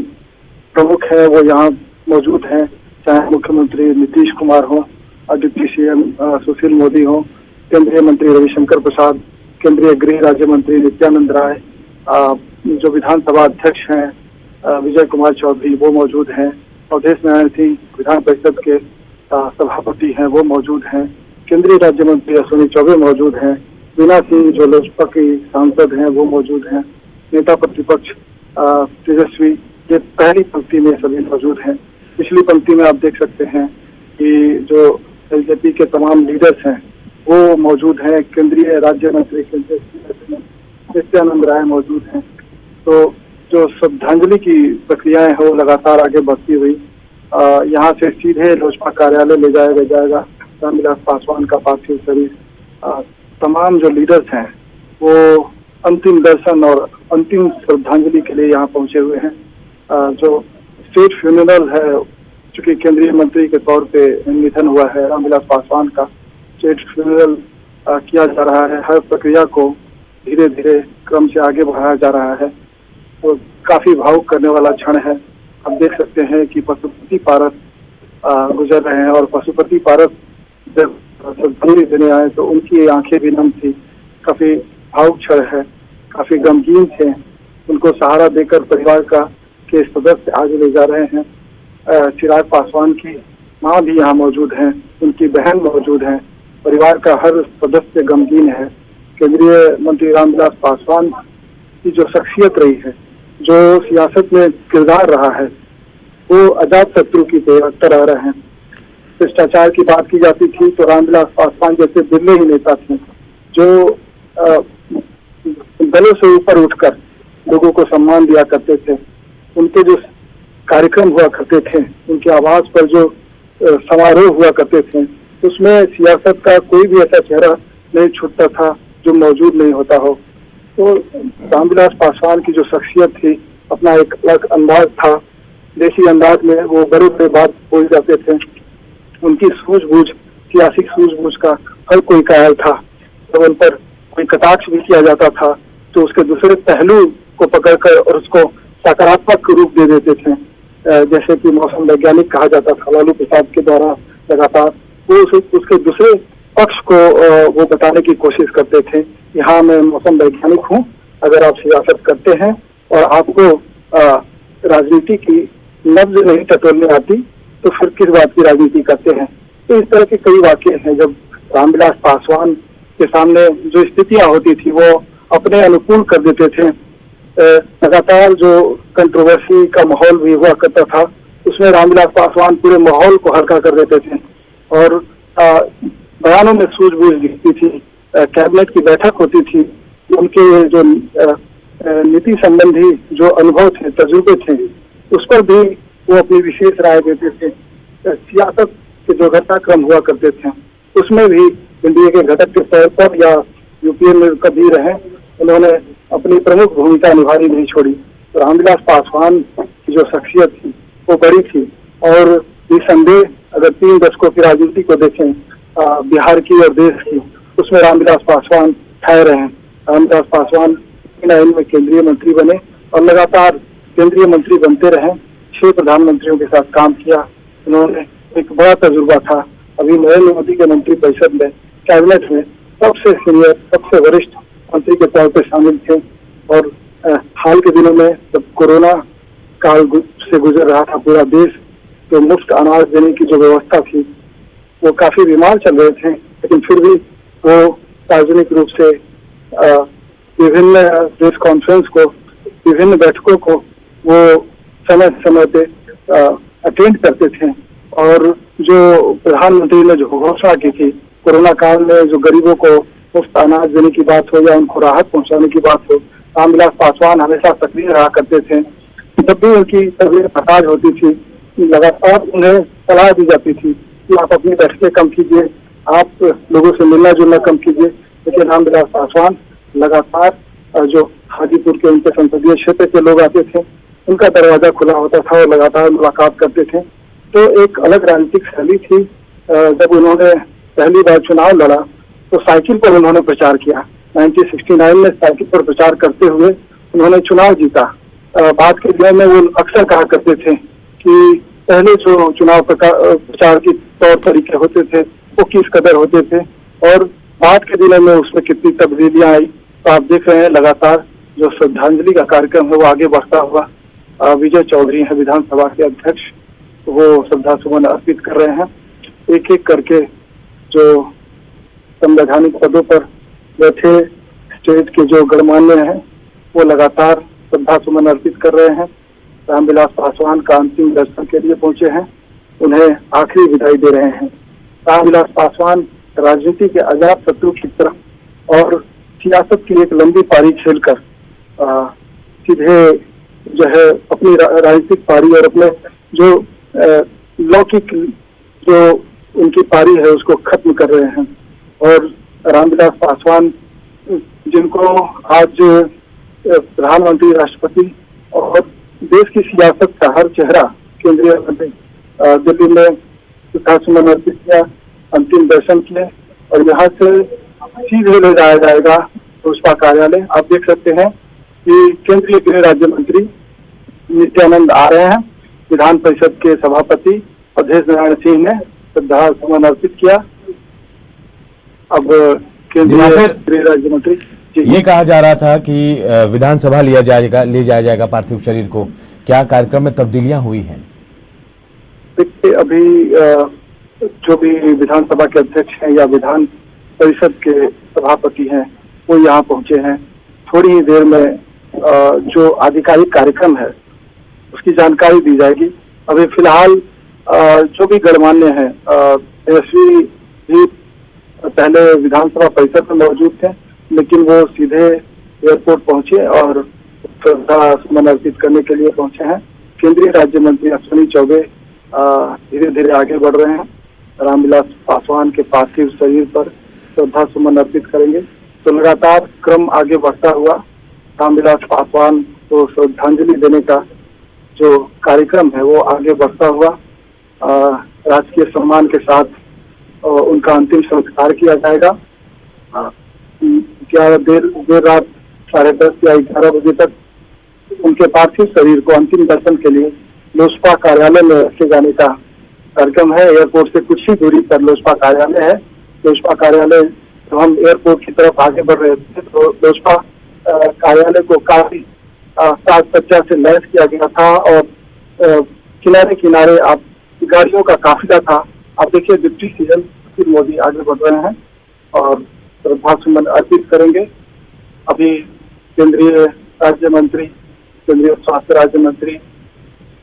प्रमुख हैं वो यहाँ मौजूद हैं, चाहे मुख्यमंत्री नीतीश कुमार हो, डिप्टी सीएम सुशील मोदी हो, केंद्रीय मंत्री रविशंकर प्रसाद, केंद्रीय गृह राज्य मंत्री नित्यानंद राय, जो विधानसभा अध्यक्ष हैं विजय कुमार चौधरी वो मौजूद हैं, अवधेश नारायण सिंह विधान परिषद के सभापति हैं वो मौजूद हैं, केंद्रीय राज्य मंत्री अश्विनी चौबे मौजूद हैं, वीना सिंह जो लोजपा की सांसद हैं वो मौजूद हैं, नेता प्रतिपक्ष तेजस्वी, ये पहली पंक्ति में सभी मौजूद हैं। पिछली पंक्ति में आप देख सकते हैं कि जो एलजेपी के तमाम लीडर्स हैं वो मौजूद हैं, केंद्रीय राज्य मंत्री नित्यानंद राय मौजूद हैं। तो जो श्रद्धांजलि की प्रक्रियाएं हैं वो लगातार आगे बढ़ती हुई यहाँ से सीधे लोजपा कार्यालय ले जाया जाएगा। रामविलास पासवान का पार्थिव शरीर तमाम जो लीडर्स हैं वो अंतिम दर्शन और अंतिम श्रद्धांजलि के लिए यहाँ पहुंचे हुए हैं। जो स्टेट फ्यूनरल है, चूंकि केंद्रीय मंत्री के तौर पे निधन हुआ है रामविलास पासवान का, स्टेट फ्यूनरल किया जा रहा है। हर प्रक्रिया को धीरे धीरे क्रम से आगे बढ़ाया जा रहा है। तो काफी भावुक करने वाला क्षण है। आप देख सकते हैं कि पशुपति पारस गुजर रहे हैं और पशुपति पारस जब श्रद्धांजलि देने आए तो उनकी आंखें भी नम थी। काफी भावुक क्षण है, काफी गमगीन थे। उनको सहारा देकर परिवार का के सदस्य आगे ले जा रहे हैं। चिराग पासवान की मां भी यहाँ मौजूद हैं, उनकी बहन मौजूद हैं, परिवार का हर सदस्य गमगीन है। केंद्रीय मंत्री रामविलास पासवान की जो शख्सियत रही है, जो सियासत में किरदार रहा है, वो अजात शत्रु की तरह रहे हैं। भ्रष्टाचार की बात की जाती थी तो रामविलास पासवान जैसे दिल्ली ही नेता थे जो दलों से ऊपर उठकर लोगों को सम्मान दिया करते थे। उनके जो कार्यक्रम हुआ करते थे, उनके आवास पर जो समारोह हुआ करते थे, उसमें सियासत का कोई भी ऐसा चेहरा नहीं छूटता था जो मौजूद नहीं होता हो। तो रामविलास पासवान की जो शख्सियत थी, अपना एक अलग अंदाज था, देसी अंदाज में वो बड़े बड़े बात बोल जाते थे। उनकी सूझबूझ, सियासी सूझबूझ का हर कोई कायल था। जब उन पर कोई कटाक्ष भी किया जाता था तो उसके दूसरे पहलू को पकड़कर और उसको सकारात्मक रूप दे देते थे। जैसे कि मौसम वैज्ञानिक कहा जाता था लालू प्रसाद के द्वारा लगातार, वो उसके दूसरे पक्ष को वो बताने की कोशिश करते थे कि हाँ, मैं मौसम वैज्ञानिक हूँ, अगर आप सियासत करते हैं और आपको राजनीति की नब्ज नहीं टटोलने आती तो फिर किस बात की राजनीति करते हैं। तो इस तरह के कई वाक्य हैं। जब रामविलास पासवान के सामने जो स्थितियां होती थी वो अपने अनुकूल कर देते थे। लगातार जो कंट्रोवर्सी का माहौल भी हुआ करता था, उसमें रामविलास पासवान पूरे माहौल को हल्का कर देते थे और बयानों में सूझबूझ दिखती थी। कैबिनेट की बैठक होती थी, उनके जो नीति संबंधी जो अनुभव थे, तजुर्बे थे, उस पर भी वो अपनी विशेष राय देते थे। सियासत के जो घटनाक्रम हुआ करते थे उसमें भी एनडीए के घटक के तौर पर या यूपीए में कभी रहे, उन्होंने अपनी प्रमुख भूमिका निभानी नहीं छोड़ी। तो रामविलास पासवान की जो शख्सियत थी वो बड़ी थी और निसंदेह अगर 3 दशकों की राजनीति को देखें बिहार की और देश की, उसमें रामविलास पासवान ठाए रहे। रामविलास पासवान 2009 में केंद्रीय मंत्री बने और लगातार केंद्रीय मंत्री बनते रहे। 6 प्रधानमंत्रियों के साथ काम किया। उन्होंने एक बड़ा तजुर्बा था। अभी नरेंद्र मोदी के मंत्रिपरिषद में, कैबिनेट में सबसे सीनियर, सबसे वरिष्ठ मंत्री के तौर पर शामिल थे। और हाल के दिनों में जब कोरोना काल से गुजर रहा था पूरा देश, तो मुफ्त अनाज देने की जो व्यवस्था थी वो काफी बीमार चल रहे थे, लेकिन फिर भी वो सार्वजनिक रूप से विभिन्न प्रेस कॉन्फ्रेंस को, विभिन्न बैठकों को वो समय समय पे अटेंड करते थे। और जो प्रधानमंत्री ने जो घोषणा की थी कोरोना काल में, जो गरीबों को मुफ्त अनाज देने की बात हो या उनको राहत पहुंचाने की बात हो, रामविलास पासवान हमेशा सक्रिय रहा करते थे। जब भी उनकी तबीयत नासाज होती थी, लगातार उन्हें सलाह दी जाती थी कि आप अपनी बैठकें कम कीजिए, आप लोगों से मिलना जुलना कम कीजिए। लेकिन रामविलास पासवान लगातार जो हाजीपुर के उनके संसदीय क्षेत्र के लोग आते थे, उनका दरवाजा खुला होता था और लगातार मुलाकात करते थे। तो एक अलग राजनीतिक शैली थी। जब उन्होंने पहली बार चुनाव लड़ा तो साइकिल पर उन्होंने प्रचार किया। 1969 में साइकिल पर प्रचार करते हुए उन्होंने चुनाव जीता। बाद के दिनों में वो अक्सर कहा करते थे कि पहले जो चुनाव प्रचार के तौर तरीके होते थे वो किस कदर होते थे और बाद के दिनों में उसमें कितनी तब्दीलियां आई। तो आप देख रहे हैं लगातार जो श्रद्धांजलि का कार्यक्रम है वो आगे बढ़ता हुआ। विजय चौधरी है विधानसभा के अध्यक्ष, वो श्रद्धा सुमन अर्पित कर रहे हैं। एक एक करके जो संवैधानिक पदों पर बैठे स्टेट के जो गणमान्य हैं वो लगातार श्रद्धा सुमन अर्पित कर रहे हैं। रामविलास पासवान का अंतिम दर्शन के लिए पहुंचे हैं, उन्हें आखिरी विदाई दे रहे हैं। रामविलास पासवान राजनीति के अजात शत्रु की तरफ और सियासत की एक लंबी पारी खेलकर सीधे जो है अपनी राजनीतिक पारी और अपने जो लौकिक जो उनकी पारी है उसको खत्म कर रहे हैं। और रामविलास पासवान जिनको आज प्रधानमंत्री, राष्ट्रपति और देश की सियासत का हर चेहरा केंद्रीय मंत्री दिल्ली में श्रद्धासुमन अर्पित किया, अंतिम दर्शन किए और यहाँ से सीधे ले जाया जाएगा भाजपा कार्यालय। आप देख सकते हैं कि केंद्रीय गृह राज्य मंत्री नित्यानंद आ रहे हैं। विधान परिषद के सभापति अवधेश नारायण सिंह ने श्रद्धा सुमन अर्पित किया। अब केंद्रीय गृह राज्य मंत्री ये कहा जा रहा था कि विधानसभा ले जाया जाएगा पार्थिव शरीर को, क्या कार्यक्रम में तब्दीलियां हुई हैं? देखिए, अभी जो भी विधानसभा के अध्यक्ष हैं या विधान परिषद के सभापति हैं वो यहाँ पहुंचे हैं। थोड़ी ही देर में जो आधिकारिक कार्यक्रम है उसकी जानकारी दी जाएगी। अभी फिलहाल जो भी गणमान्य हैं, तेजस्वी भी पहले विधानसभा परिसर में मौजूद थे, लेकिन वो सीधे एयरपोर्ट पहुंचे और श्रद्धा सुमन अर्पित करने के लिए पहुंचे हैं। केंद्रीय राज्य मंत्री अश्विनी चौबे धीरे धीरे आगे बढ़ रहे हैं। रामविलास पासवान के पार्थिव शरीर पर श्रद्धा सुमन अर्पित करेंगे। तो लगातार क्रम आगे बढ़ता हुआ रामविलास पासवान को श्रद्धांजलि देने का जो कार्यक्रम है वो आगे बढ़ता हुआ राजकीय सम्मान के साथ उनका अंतिम संस्कार किया जाएगा। देर रात 10:30 या 11 बजे तक उनके पार्थिव शरीर को अंतिम दर्शन के लिए लोजपा कार्यालय में रखे जाने का कार्यक्रम है। एयरपोर्ट से कुछ ही दूरी पर लोजपा कार्यालय है। लोजपा कार्यालय तो हम एयरपोर्ट की तरफ आगे बढ़ रहे थे तो लोजपा कार्यालय को काफी साज सज्जा से लैस किया गया था और किनारे किनारे आप गाड़ियों का काफिला था। आप देखिए डिप्टी सीएम सुशील मोदी आगे बढ़ रहे हैं और श्रद्धा सुमन अर्पित करेंगे। अभी केंद्रीय राज्य मंत्री, केंद्रीय स्वास्थ्य राज्य मंत्री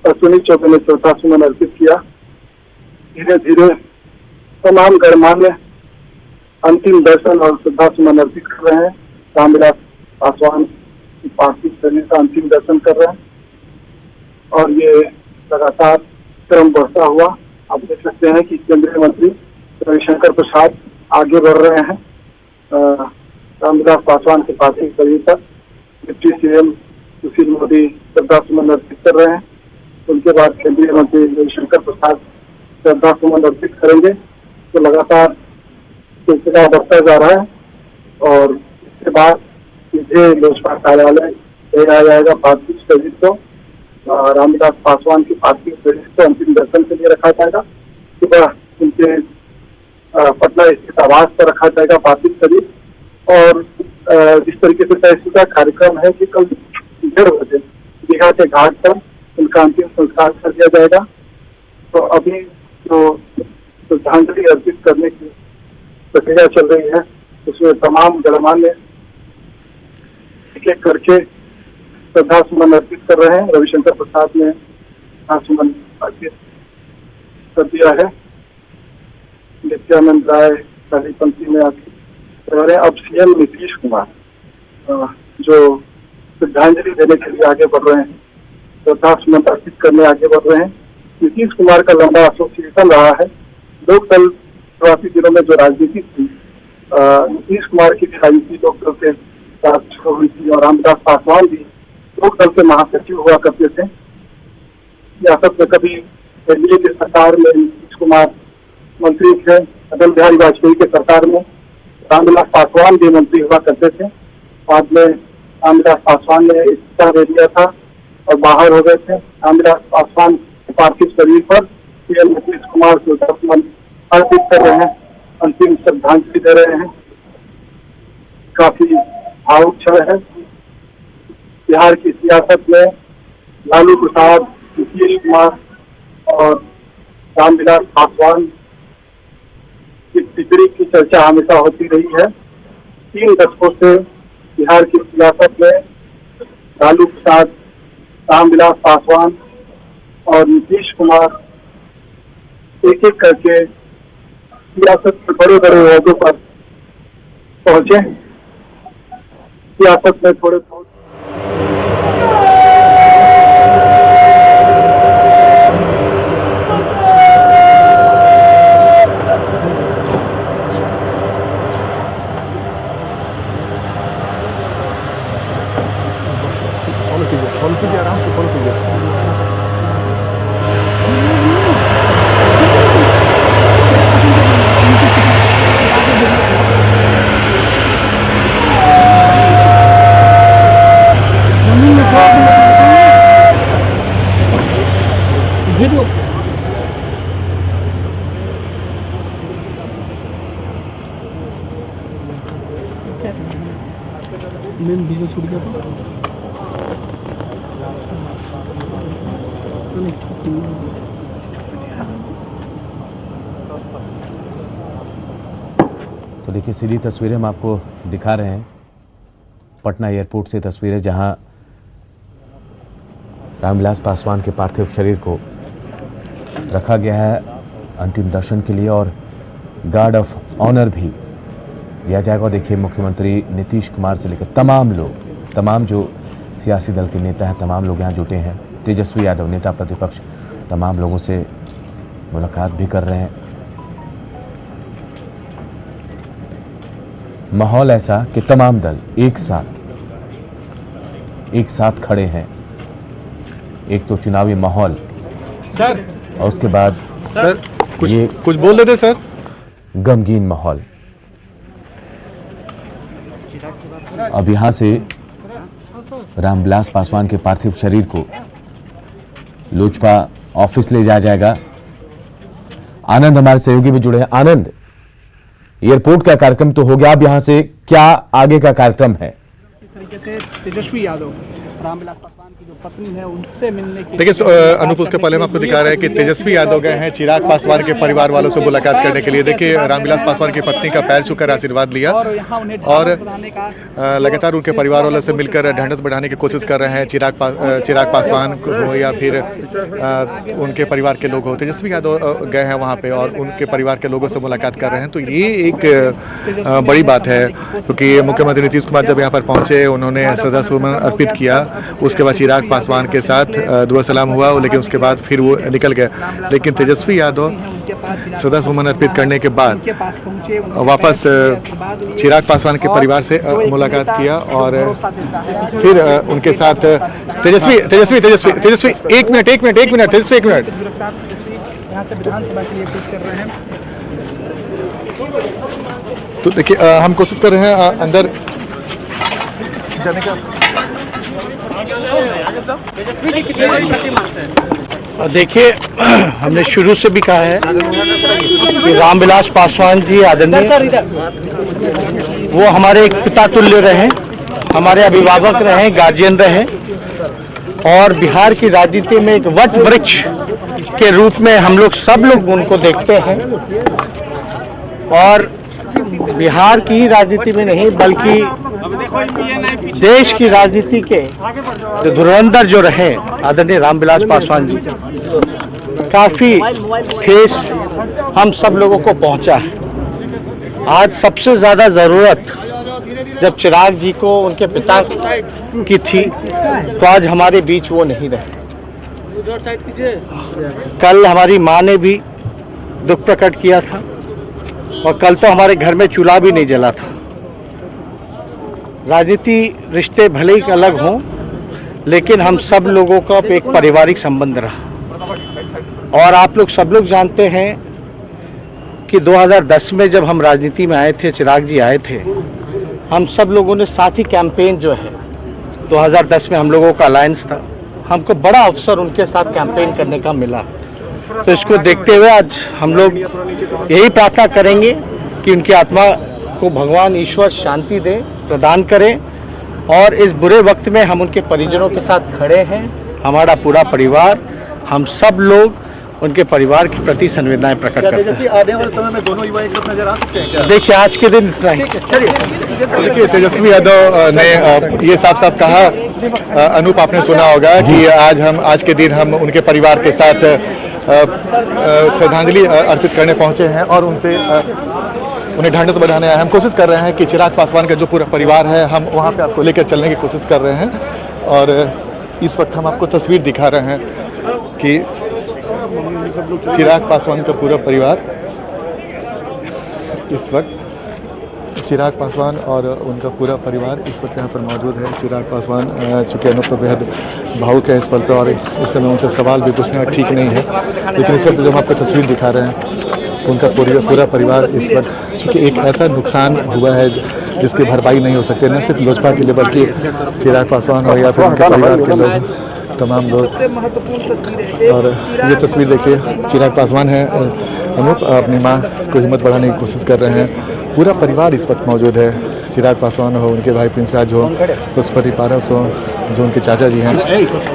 अश्विनी चौबे ने श्रद्धा सुमन अर्पित किया। धीरे धीरे तमाम गणमान्य अंतिम दर्शन और श्रद्धा सुमन अर्पित कर रहे हैं। रामविलास पासवान की पार्थिव शरीर का अंतिम दर्शन कर रहे हैं और ये लगातार क्रम बढ़ता हुआ आप देख सकते हैं कि केंद्रीय मंत्री रविशंकर प्रसाद आगे बढ़ रहे हैं। रामविलास पासवान के पार्थिव शरीर पर डिप्टी सीएम सुशील मोदी श्रद्धा सुमन अर्पित कर रहे हैं। उनके बाद केंद्रीय मंत्री रविशंकर प्रसाद श्रद्धा सुमन अर्पित करेंगे। तो लगातार सिलसिला बढ़ता जा रहा है और इसके बाद सीधे लोजपा कार्यालय ले जाया जाएगा पार्थिव शरीर को। रामविलास पासवान की पार्थिव शरीर को अंतिम दर्शन के लिए रखा जाएगा। सुबह उनके पटना स्थित आवास पर रखा जाएगा पार्थिव शरीर और जिस तरीके से तयशुदा कार्यक्रम है कि कल 1:30 बजे दीघा के घाट पर उनका अंतिम संस्कार कर दिया जाएगा। तो अभी जो श्रद्धांजलि अर्पित करने की प्रक्रिया चल रही है उसमें तमाम गणमान्य एक एक करके श्रद्धा सुमन अर्पित कर रहे हैं। रविशंकर प्रसाद ने श्रद्धा सुमन अर्पित कर दिया है। नित्यानंद राय पहली पंक्ति में आके अब सीएम नीतीश कुमार जो श्रद्धांजलि देने के लिए आगे बढ़ रहे हैं, श्रद्धा सुमन अर्पित करने आगे बढ़ रहे हैं। नीतीश कुमार का लंबा एसोसिएशन रहा है। लोकदल शुरुआती दिनों में जो राजनीति थी, नीतीश कुमार की भी राजनीति लोकदल के साथ शुरू हुई थी और रामविलास पासवान भी लोकदल के महासचिव हुआ करते थे। सियासत में कभी एनडीए की सरकार में नीतीश कुमार मंत्री थे, अटल बिहारी वाजपेयी के सरकार में रामविलास पासवान भी मंत्री हुआ करते थे। बाद में रामविलास पासवान ने इस्तीफा दे दिया था और बाहर हो गए थे। रामविलास पासवान के पार्थिव शरीर पर सीएम नीतीश कुमार श्रद्धा सुमन अर्पित कर रहे हैं, अंतिम श्रद्धांजलि दे रहे हैं। काफी भावुक क्षण है। बिहार की सियासत में लालू प्रसाद, नीतीश कुमार और रामविलास पासवान की टिकड़ी की चर्चा हमेशा होती रही है। 3 दशकों से बिहार की सियासत में लालू प्रसाद, रामविलास पासवान और नीतीश कुमार एक एक करके सियासत के बड़े बड़े ओहदों पर पहुंचे। सियासत में थोड़े बहुत आराम से फॉलो कीजिए। भेजो मेन वीडियो छूट गया था। तो देखिए सीधी तस्वीरें हम आपको दिखा रहे हैं पटना एयरपोर्ट से तस्वीरें, जहां रामविलास पासवान के पार्थिव शरीर को रखा गया है अंतिम दर्शन के लिए और गार्ड ऑफ ऑनर भी दिया जाएगा। और देखिए मुख्यमंत्री नीतीश कुमार से लेकर तमाम लोग, तमाम जो सियासी दल के नेता हैं, तमाम लोग यहाँ जुटे हैं। तेजस्वी यादव नेता प्रतिपक्ष तमाम लोगों से मुलाकात भी कर रहे हैं। माहौल ऐसा कि तमाम दल एक साथ खड़े हैं। एक तो चुनावी माहौल सर, और उसके बाद सर ये कुछ बोल देते सर। गमगीन माहौल। अब यहां से रामविलास पासवान के पार्थिव शरीर को लोजपा ऑफिस ले जाया जाएगा। आनंद हमारे सहयोगी भी जुड़े हैं। आनंद, एयरपोर्ट का कार्यक्रम तो हो गया, अब यहां से क्या आगे का कार्यक्रम है? इस तरीके से तेजस्वी यादव रामविलास पासवान की जो पत्नी है उनसे मिलने के देखिए अनूप, उसके पहले हम आपको दिखा रहे हैं कि तेजस्वी यादव गए हैं चिराग पासवान के परिवार वालों से मुलाकात करने के लिए। देखिए रामविलास पासवान की पत्नी का पैर छूकर आशीर्वाद लिया और लगातार उनके परिवार वालों से मिलकर ढांढस बढ़ाने की कोशिश कर रहे हैं। चिराग पासवान हो या फिर उनके परिवार के लोग हो, तेजस्वी यादव गए हैं वहाँ पे और उनके परिवार के लोगों से मुलाकात कर रहे हैं। तो ये एक बड़ी बात है, क्योंकि मुख्यमंत्री नीतीश कुमार जब यहाँ पर पहुंचे उन्होंने श्रद्धा सुमन अर्पित किया। उसके बाद चिराग पासवान के साथ दुआ सलाम हुआ, लेकिन उसके बाद फिर वो निकल गए। लेकिन तेजस्वी यादव श्रद्धा सुमन अर्पित करने के बाद वापस चिराग पासवान के परिवार से मुलाकात किया और फिर उनके साथ तेजस्वी एक मिनट तेजस्वी एक मिनट। यहाँ से विधानसभा के लिए पेश कर रहे हैं। तो देखिए हम कोशिश कर रहे हैं अंदर जाने का। देखिए हमने शुरू से भी कहा है कि रामविलास पासवान जी आदरणीय, वो हमारे एक पिता तुल्य रहे, हमारे अभिभावक रहे, गार्जियन रहे और बिहार की राजनीति में एक वट वृक्ष के रूप में हम लोग सब लोग उनको देखते हैं। और बिहार की राजनीति में नहीं बल्कि देश की राजनीति के जो धुरंधर जो रहे आदरणीय रामविलास पासवान जी, काफी ठेस हम सब लोगों को पहुंचा है। आज सबसे ज्यादा जरूरत जब चिराग जी को उनके पिता की थी तो आज हमारे बीच वो नहीं रहे। कल हमारी मां ने भी दुख प्रकट किया था और कल तो हमारे घर में चूल्हा भी नहीं जला था। राजनीति रिश्ते भले ही अलग हों, लेकिन हम सब लोगों का एक पारिवारिक संबंध रहा। और आप लोग सब लोग जानते हैं कि 2010 में जब हम राजनीति में आए थे, चिराग जी आए थे, हम सब लोगों ने साथ ही कैंपेन जो है 2010 में हम लोगों का अलायंस था, हमको बड़ा अवसर उनके साथ कैंपेन करने का मिला। तो इसको देखते हुए आज हम लोग यही प्रार्थना करेंगे कि उनकी आत्मा को भगवान ईश्वर शांति दे, प्रदान करें। और इस बुरे वक्त में हम उनके परिजनों के साथ खड़े हैं, हमारा पूरा परिवार, हम सब लोग उनके परिवार के प्रति संवेदनाएं प्रकट करते हैं। आने वाले समय में दोनों युवा एक साथ नजर आ सकते हैं क्या? देखिए आज के दिन इतना ही। देखिए तेजस्वी यादव ने ये साफ साफ कहा, अनूप आपने सुना होगा कि आज के दिन हम उनके परिवार के साथ श्रद्धांजलि अर्पित करने पहुंचे हैं और उनसे उन्हें ढांढस बढ़ाने आए। हम कोशिश कर रहे हैं कि चिराग पासवान का जो पूरा परिवार है हम वहां पे आपको लेकर चलने की कोशिश कर रहे हैं। और इस वक्त हम आपको तस्वीर दिखा रहे हैं कि चिराग पासवान का पूरा परिवार इस वक्त, चिराग पासवान और उनका पूरा परिवार इस वक्त यहाँ पर मौजूद है। चिराग पासवान चूँकि अनूप बेहद भावुक है इस पल पर और इस समय उनसे सवाल भी पूछना ठीक नहीं है, लेकिन इस वक्त जो हम आपको तस्वीर दिखा रहे हैं उनका पूरा परिवार इस वक्त, चूँकि एक ऐसा नुकसान हुआ है जिसकी भरपाई नहीं हो सकती, न सिर्फ लोजपा के लिए बल्कि चिराग पासवान हो या फिर उनके परिवार के लोग, तमाम लोग। और ये तस्वीर देखिए, चिराग पासवान है, अनूप अपनी मां को हिम्मत बढ़ाने की कोशिश कर रहे हैं। पूरा परिवार इस वक्त मौजूद है, चिराग पासवान हो, उनके भाई प्रिंस राज हो, पशुपति पारस हो, जो उनके चाचा जी हैं,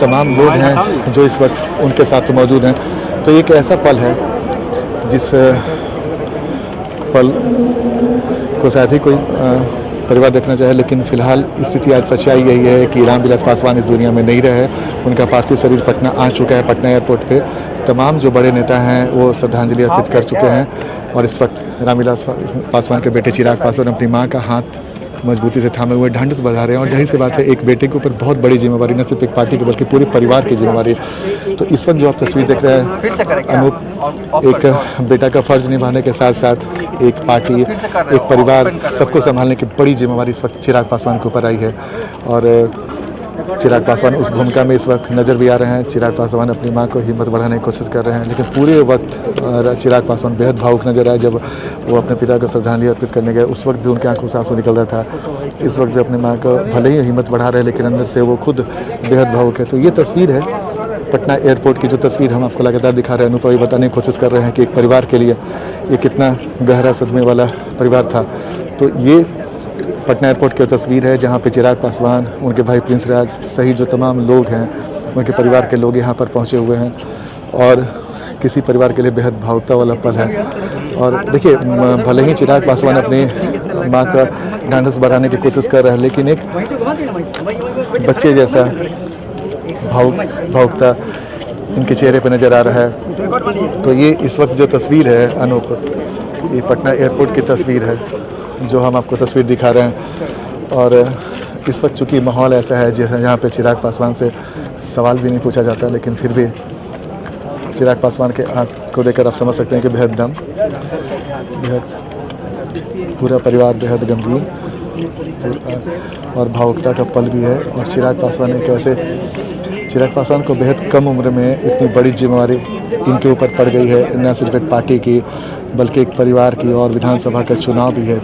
तमाम लोग हैं जो इस वक्त उनके साथ मौजूद हैं। तो एक ऐसा पल है जिस पल आपको शायद ही कोई परिवार देखना चाहे, लेकिन फिलहाल स्थिति आज सच्चाई यही है कि रामविलास पासवान इस दुनिया में नहीं रहे। उनका पार्थिव शरीर पटना आ चुका है। पटना एयरपोर्ट पे तमाम जो बड़े नेता हैं वो श्रद्धांजलि अर्पित कर चुके हैं और इस वक्त रामविलास पासवान के बेटे चिराग पासवान अपनी मां का हाथ मजबूती से थामे हुए ढांढस बजा रहे हैं। और जाहिर सी बात है, एक बेटे के ऊपर बहुत बड़ी जिम्मेवारी, न सिर्फ एक पार्टी की बल्कि पूरे परिवार की जिम्मेवारी। तो इस वक्त जो आप तस्वीर देख रहे हैं अनूप, एक बेटा का फर्ज निभाने के साथ साथ एक पार्टी, एक परिवार, सबको संभालने की बड़ी जिम्मेवारी इस वक्त चिराग पासवान के ऊपर आई है। और चिराग पासवान उस भूमिका में इस वक्त नज़र भी आ रहे हैं। चिराग पासवान अपनी मां को हिम्मत बढ़ाने की कोशिश कर रहे हैं, लेकिन पूरे वक्त चिराग पासवान बेहद भावुक नजर आए। जब वो अपने पिता को श्रद्धांजलि अर्पित करने गए उस वक्त भी उनके आंखों से आंसू निकल रहा था। इस वक्त भी अपनी मां को भले ही हिम्मत बढ़ा रहे हैं, लेकिन अंदर से वो खुद बेहद भावुक है। तो ये तस्वीर है पटना एयरपोर्ट की, जो तस्वीर हम आपको लगातार दिखा रहे हैं। अनुभव बताने की कोशिश कर रहे हैं कि एक परिवार के लिए ये कितना गहरा सदमे वाला परिवार था। तो ये पटना एयरपोर्ट की तस्वीर है जहां पे चिराग पासवान, उनके भाई प्रिंस राज सहित जो तमाम लोग हैं, उनके परिवार के लोग यहां पर पहुंचे हुए हैं। और किसी परिवार के लिए बेहद भावुकता वाला पल है। और देखिए, भले ही चिराग पासवान अपने मां का ढांढस बढ़ाने की कोशिश कर रहे हैं, लेकिन एक बच्चे जैसा भावुकता इनके चेहरे पर नज़र आ रहा है। तो ये इस वक्त जो तस्वीर है अनूप, ये पटना एयरपोर्ट की तस्वीर है जो हम आपको तस्वीर दिखा रहे हैं। और इस वक्त चूँकि माहौल ऐसा है जहाँ पे चिराग पासवान से सवाल भी नहीं पूछा जाता, लेकिन फिर भी चिराग पासवान के आँख को देखकर आप समझ सकते हैं कि बेहद पूरा परिवार बेहद गंभीर और भावुकता का पल भी है। और चिराग पासवान को बेहद कम उम्र में इतनी बड़ी जिम्मेवारी इनके ऊपर पड़ गई है, न सिर्फ एक पार्टी की बल्कि एक परिवार की, और विधानसभा का चुनाव भी है।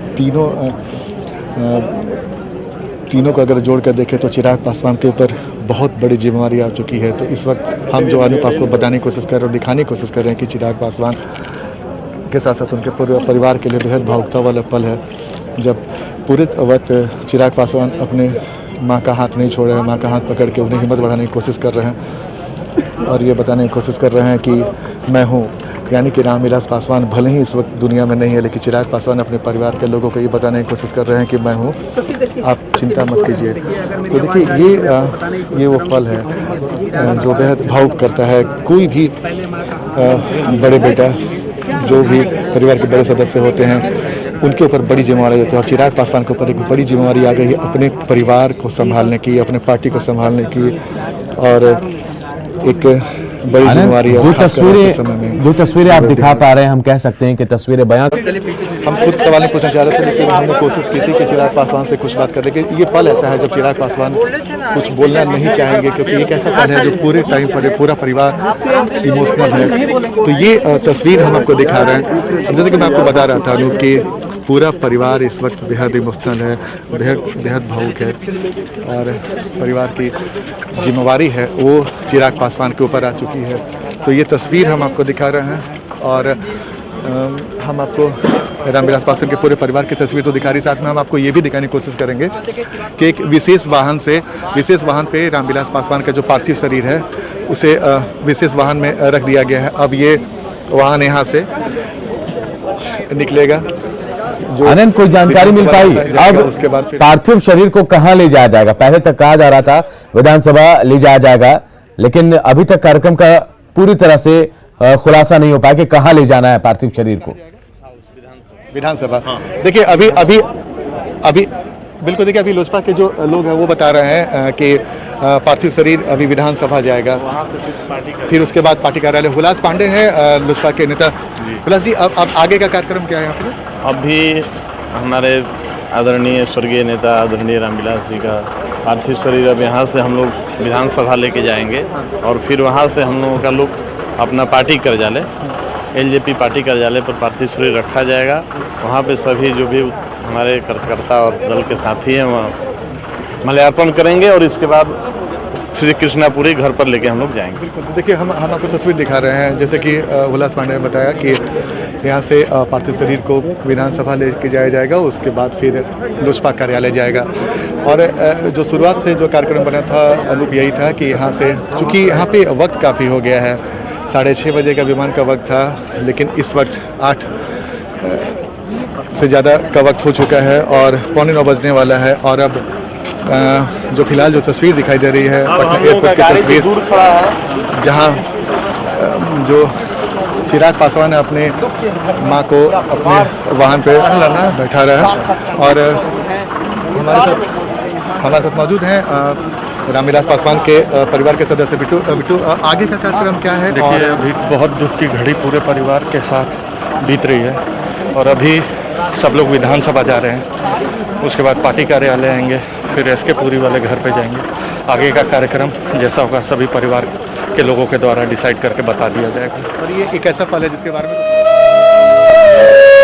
तीनों को अगर जोड़ कर देखें तो चिराग पासवान के ऊपर बहुत बड़ी जिम्मेवारी आ चुकी है। तो इस वक्त हम जो अनूप आपको बताने की कोशिश कर रहे हैं और दिखाने की कोशिश कर रहे हैं कि चिराग पासवान के साथ साथ उनके पूरे परिवार के लिए बेहद भावुकता वाला पल है, जब पूरे वक्त चिराग पासवान अपने मां का हाथ नहीं छोड़ रहे हैं, मां का हाथ पकड़ के उन्हें हिम्मत बढ़ाने की कोशिश कर रहे हैं और ये बताने की कोशिश कर रहे हैं कि मैं हूँ। यानी कि रामविलास पासवान भले ही इस वक्त दुनिया में नहीं है, लेकिन चिराग पासवान अपने परिवार के लोगों को ये बताने की कोशिश कर रहे हैं कि मैं हूँ, आप चिंता मत कीजिए। तो देखिए, ये वो पल है जो बेहद भावुक करता है। कोई भी बड़े बेटा, जो भी परिवार के बड़े सदस्य होते हैं, उनके ऊपर बड़ी जिम्मेवारी होती है। और चिराग पासवान के ऊपर एक बड़ी जिम्मेवारी आ गई है अपने परिवार को संभालने की, अपने पार्टी को संभालने की, और एक बड़ी जिम्मेवारी है। जो तस्वीरें आप दिखा पा रहे हैं, हम कह सकते हैं कि तस्वीरें बयां। हम खुद सवाल नहीं पूछना चाह रहे थे, लेकिन हमने कोशिश की थी कि चिराग पासवान से कुछ बात करने की। ये पल ऐसा है जब चिराग पासवान कुछ बोलना नहीं चाहेंगे, क्योंकि एक ऐसा पल है जो पूरे टाइम पर पूरा परिवार इमोशनल है। तो ये तस्वीर हम आपको दिखा रहे हैं। जैसे कि मैं आपको बता रहा था अनूप कि पूरा परिवार इस वक्त बेहद इमोशनल है, बेहद भावुक है, और परिवार की जिम्मेवारी है वो चिराग पासवान के ऊपर आ चुकी है। तो ये तस्वीर हम आपको दिखा रहे हैं, और हम आपको रामविलास पासवान के पूरे परिवार की तस्वीर तो दिखा रही, साथ में हम आपको ये भी दिखाने की कोशिश करेंगे कि एक विशेष वाहन पे रामविलास पासवान का जो पार्थिव शरीर है उसे विशेष वाहन में रख दिया गया है। अब ये वाहन यहाँ से निकलेगा। आनंद, कोई जानकारी मिल पाई अब उसके बाद पार्थिव शरीर को कहां ले जाया जाएगा? पहले तक कहा जा रहा था विधानसभा ले जाया जाएगा, लेकिन अभी तक कार्यक्रम का पूरी तरह से खुलासा नहीं हो पाया कि कहां ले जाना है पार्थिव शरीर को। विधानसभा। देखिए, अभी बिल्कुल, देखिए अभी लोजपा के जो लोग हैं वो बता रहे हैं कि पार्थिव शरीर अभी विधानसभा जाएगा, फिर उसके बाद पार्टी कार्यालय। हुलास पांडे हैं लोजपा के नेता। हुलास जी, अब आगे का कार्यक्रम क्या है यहाँ पे? अभी हमारे आदरणीय स्वर्गीय नेता आदरणीय रामविलास जी का पार्थिव शरीर अब यहाँ से हम लोग विधानसभा लेके जाएंगे, और फिर वहाँ से हम लोगों का लोग अपना पार्टी कार्यालय, एलजेपी पार्टी कार्यालय पर पार्थिव शरीर रखा जाएगा। वहाँ पे सभी जो भी हमारे कार्यकर्ता और दल के साथी हैं वहाँ माल्यार्पण करेंगे, और इसके बाद श्री कृष्णापुरी घर पर लेके हम लोग जाएंगे। बिल्कुल, देखिए हम आपको तस्वीर दिखा रहे हैं, जैसे कि हुलास पांडे ने बताया कि यहाँ से पार्थिव शरीर को विधानसभा लेके जाया जाएगा, उसके बाद फिर लोजपा कार्यालय जाएगा। और जो शुरुआत से जो कार्यक्रम बना था अनूप, यही था कि यहाँ से, चूँकि यहाँ पे वक्त काफ़ी हो गया है, 6:30 बजे का विमान का वक्त था, लेकिन इस वक्त से ज़्यादा का वक्त हो चुका है और 8:45 बजने वाला है। और अब जो फिलहाल जो तस्वीर दिखाई दे रही है पटना एयरपोर्ट की तस्वीर, जहां जो चिराग पासवान अपने मां को अपने वाहन पे बैठा रहा है। और हमारे साथ मौजूद हैं रामविलास पासवान के परिवार के सदस्य। बिट्टू आगे का कार्यक्रम क्या है? देखिए, अभी बहुत दुख की घड़ी पूरे परिवार के साथ बीत रही है और अभी सब लोग विधानसभा जा रहे हैं, उसके बाद पार्टी कार्यालय आएंगे, फिर एसके पुरी वाले घर पे जाएंगे। आगे का कार्यक्रम जैसा होगा सभी परिवार के लोगों के द्वारा डिसाइड करके बता दिया जाएगा। और ये एक ऐसा पल है जिसके बारे में